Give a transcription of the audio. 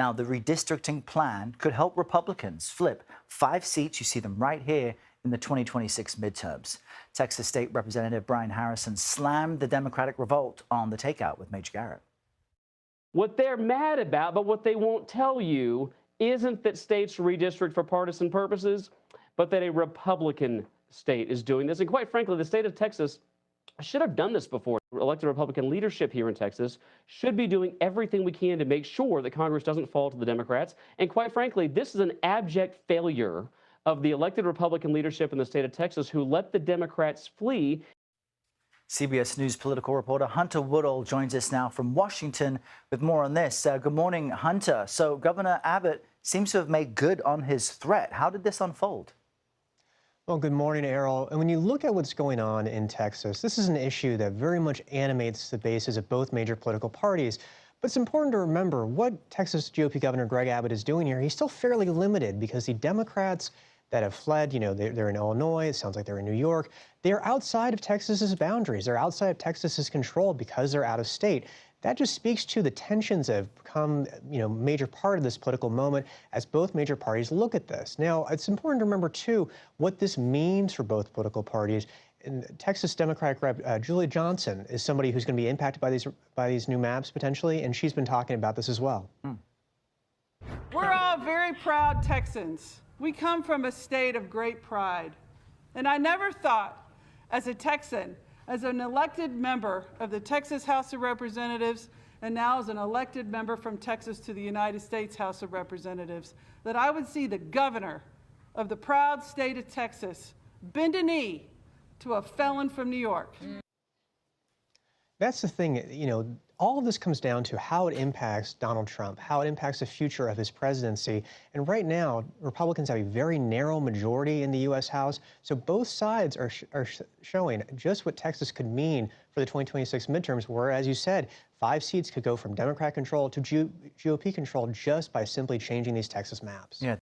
Now, the redistricting plan could help Republicans flip 5 seats. You see them right here in the 2026 midterms. Texas State Representative Brian Harrison slammed the Democratic revolt on the takeout with Major Garrett. What they're mad about, but what they won't tell you, isn't that states redistrict for partisan purposes, but that a Republican state is doing this. And quite frankly, the state of Texas should have done this before. Elected Republican leadership here in Texas should be doing everything we can to make sure that Congress doesn't fall to the Democrats. And quite frankly, this is an abject failure of the elected Republican leadership in the state of Texas who let the Democrats flee. CBS News political reporter Hunter Woodall joins us now from Washington with more on this. Good morning, Hunter. So Governor Abbott seems to have made good on his threat. How did this unfold? Well, good morning, Errol. And when you look at what's going on in Texas, this is an issue that very much animates the bases of both major political parties. But it's important to remember what Texas GOP Governor Greg Abbott is doing here. He's still fairly limited because the Democrats that have fled, they're in Illinois, it sounds like they're in New York. They're outside of Texas's boundaries. They're outside of Texas's control because they're out of state. That just speaks to the tensions that have become, major part of this political moment as both major parties look at this. Now, it's important to remember, too, what this means for both political parties. And Texas Democratic Rep. Julia Johnson is somebody who's going to be impacted by these new maps, potentially, and she's been talking about this as well. We're all very proud Texans. We come from a state of great pride. And I never thought, as a Texan, as an elected member of the Texas House of Representatives, and now as an elected member from Texas to the United States House of Representatives, that I would see the governor of the proud state of Texas bend a knee to a felon from New York. That's the thing, all of this comes down to how it impacts Donald Trump, how it impacts the future of his presidency. And right now, Republicans have a very narrow majority in the U.S. House. So both sides are showing just what Texas could mean for the 2026 midterms, where, as you said, 5 seats could go from Democrat control to GOP control just by simply changing these Texas maps. Yeah.